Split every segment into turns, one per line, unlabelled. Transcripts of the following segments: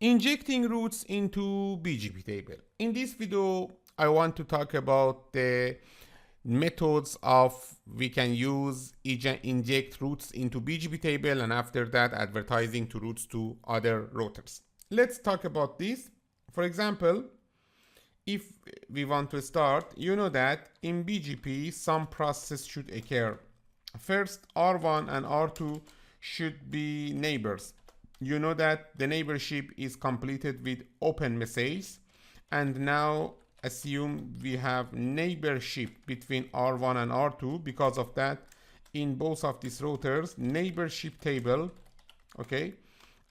Injecting routes into BGP table. In this video, I want to talk about the methods of we can use inject routes into BGP table, and after that advertising to routes to other routers. Let's talk about this. For example, if we want to start, you know that in BGP some process should occur. First, R1 and R2 should be neighbors. You know that the neighborship is completed with open message, and now assume we have neighborship between R1 and R2. Because of that, in both of these routers, neighborship table, okay,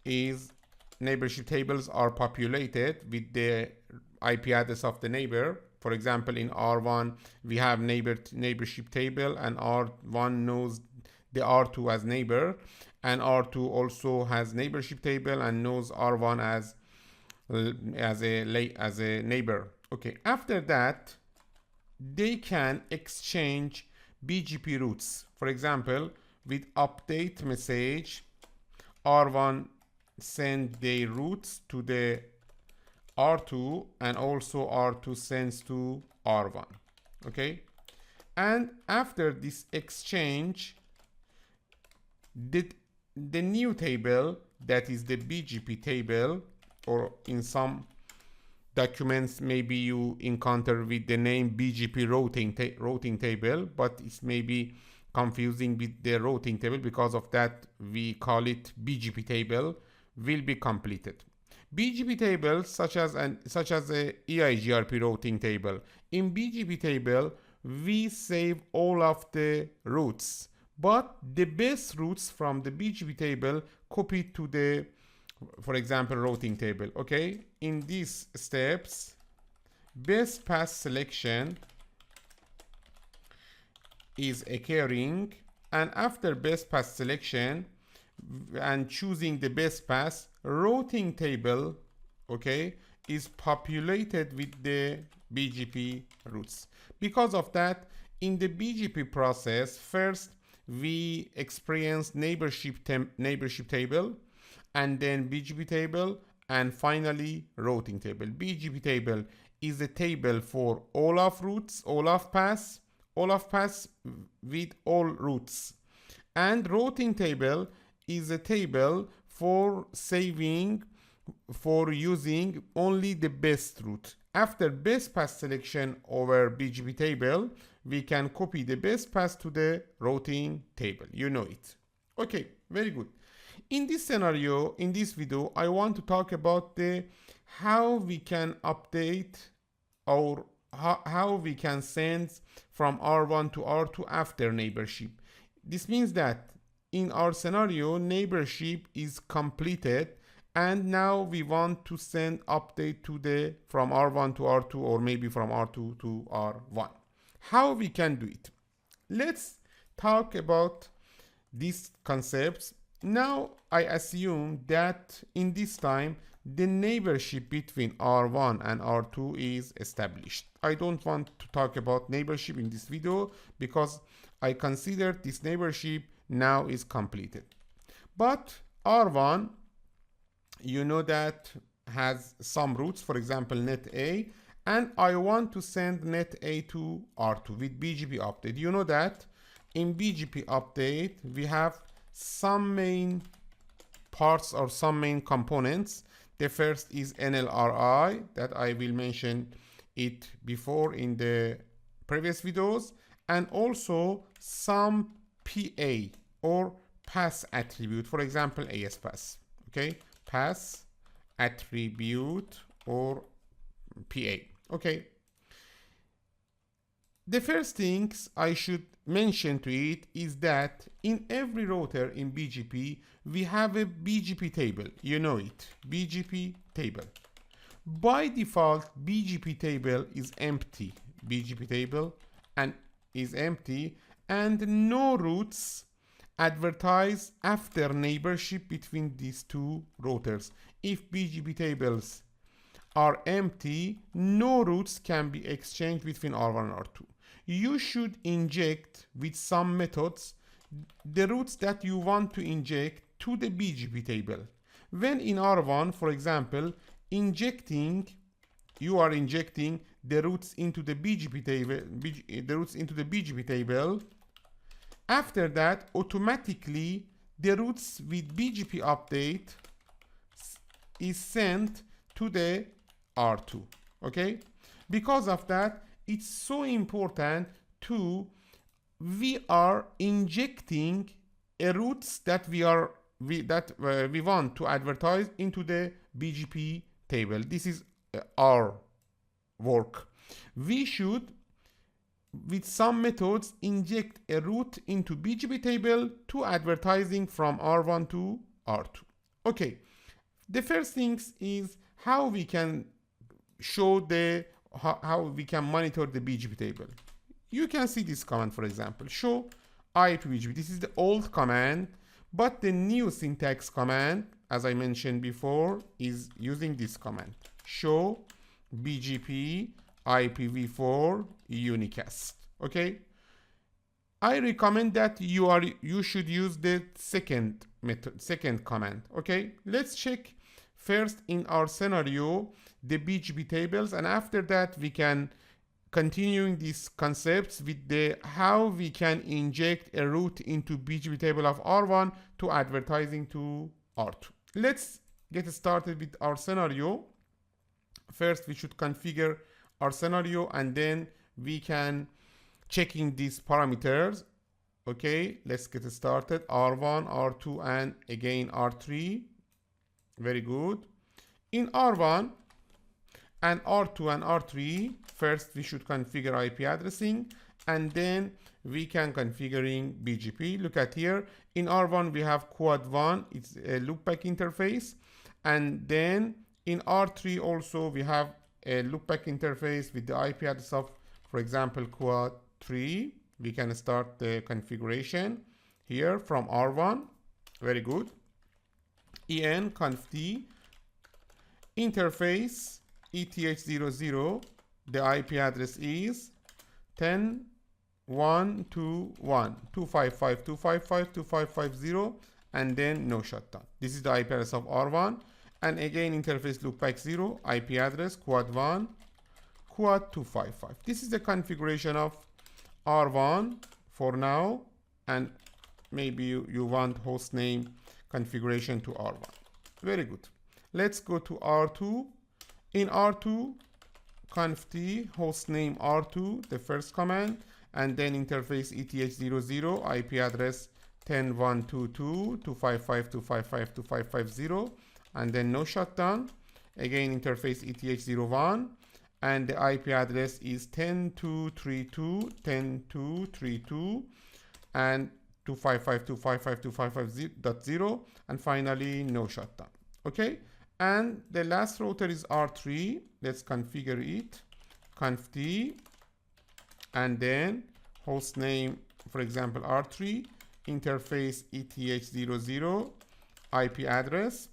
is neighborship tables are populated with the IP address of the neighbor. For example, in R1 we have neighborship table, and R1 knows the R2 as neighbor, and R2 also has neighborship table and knows R1 as a neighbor. Okay, after that they can exchange BGP routes. For example, with update message, R1 send their routes to the R2, and also R2 sends to R1. Okay, and after this exchange, the new table, that is the BGP table, or in some documents maybe you encounter with the name BGP routing table, but it's maybe confusing with the routing table. Because of that, we call it BGP table, will be completed. BGP tables such as a EIGRP routing table. In BGP table, we save all of the routes, but the best routes from the BGP table copied to the, for example, routing table. Okay, in these steps, best path selection is occurring, and after best path selection and choosing the best path, routing table, okay, is populated with the BGP routes. Because of that, in the BGP process, first we experience neighborship table, and then BGP table, and finally routing table. BGP table is a table for all of routes, all of paths with all routes, and routing table is a table for using only the best route. After best path selection over BGP table, we can copy the best path to the routing table. You know it. Okay, very good. In this scenario, in this video, I want to talk about how we can update, or how we can send from R1 to R2 after neighborship. This means that in our scenario, neighborship is completed, and now we want to send update to from R1 to R2, or maybe from R2 to R1. How we can do it? Let's talk about these concepts. Now I assume that in this time the neighborship between R1 and R2 is established. I don't want to talk about neighborship in this video because I consider this neighborship now is completed. But R1, you know that has some routes, for example net A, and I want to send net A to R2 with BGP update. You know that in BGP update we have some main parts or some main components. The first is NLRI, that I will mention it before in the previous videos, and also some PA or pass attribute, for example AS pass. Okay, pass attribute or PA. Okay, the first things I should mention to it is that in every router in BGP we have a BGP table. You know it, BGP table. By default, BGP table is empty. BGP table is empty, and no routes advertise after neighborship between these two routers. If BGP tables are empty, no routes can be exchanged between R1 and R2. You should inject with some methods the routes that you want to inject to the BGP table. When in R1, for example, you are injecting the routes into the BGP table, after that, automatically the routes with BGP update is sent to the R2. Okay? Because of that, it's so important we are injecting a routes that we want to advertise into the BGP table. This is our work. We should, with some methods, inject a route into BGP table to advertising from R1 to R2. Okay, the first thing is how we can show how we can monitor the BGP table. You can see this command, for example, show IP BGP. This is the old command, but the new syntax command, as I mentioned before, is using this command, show BGP IPv4 unicast. Okay, I recommend that you should use the second command. Okay, let's check first in our scenario the BGP tables, and after that we can continuing these concepts with the how we can inject a route into BGP table of R1 to advertising to R2. Let's get started with our scenario. First, we should configure our scenario, and then we can checking these parameters. Okay, let's get started. R1, R2, and again R3. Very good. In R1 and R2 and R3, first we should configure IP addressing, and then we can configuring BGP. Look at here. In R1 we have quad 1, it's a loopback interface, and then in R3 also we have a loopback interface with the IP address of, for example, quad 3. We can start the configuration here from R1. Very good. En conf-d interface ETH00, the IP address is 10.121.255.255.255.0, and then no shutdown. This is the IP address of R1, and again interface loopback 0, IP address quad 1, quad 255. This is the configuration of R1 for now, and maybe you want host name configuration to R1. Very good. Let's go to R2. In R2, conf-d hostname R2, the first command, and then interface ETH00, IP address 10.122.255.255.255.0, and then no shutdown. Again interface ETH01, and the IP address is 10.232.10.232, and 255.255.255.0, and finally no shutdown. Okay, and the last router is R3. Let's configure it. Conf-d, and then host name, for example, R3, interface ETH00, IP address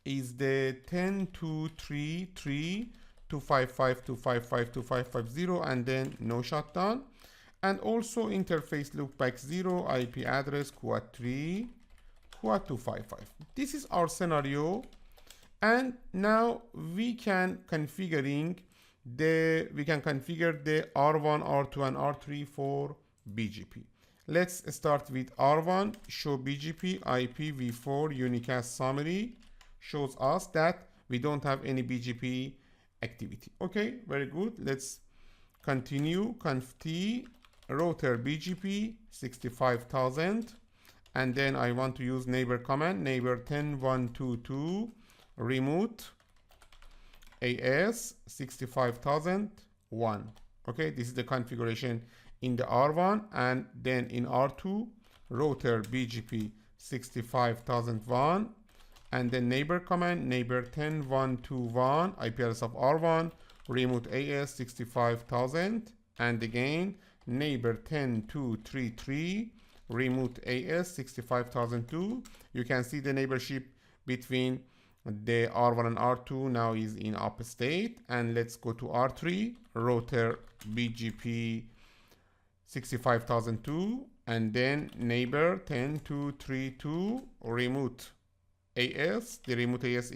is the 10.233.255.255.255.0, and then no shutdown. And also interface loopback 0, IP address quad 3, quad 255. This is our scenario, and now we can configure the R1, R2, and R3 for BGP. Let's start with R1. Show BGP IPv4 unicast summary shows us that we don't have any BGP activity. Okay, very good. Let's continue. Conf-d router BGP 65,000, and then I want to use neighbor command, neighbor 10.122 remote AS 65,001. Okay, this is the configuration in the R1, and then in R2 router BGP 65,001, and then neighbor command, neighbor 10.121 IP address of R1 remote AS 65,000, and again neighbor 10.233 remote AS 65,002. You can see the neighborship between the R1 and R2 now is in up state. And let's go to R3, router BGP 65,002, and then neighbor 10.232 remote AS, the remote AS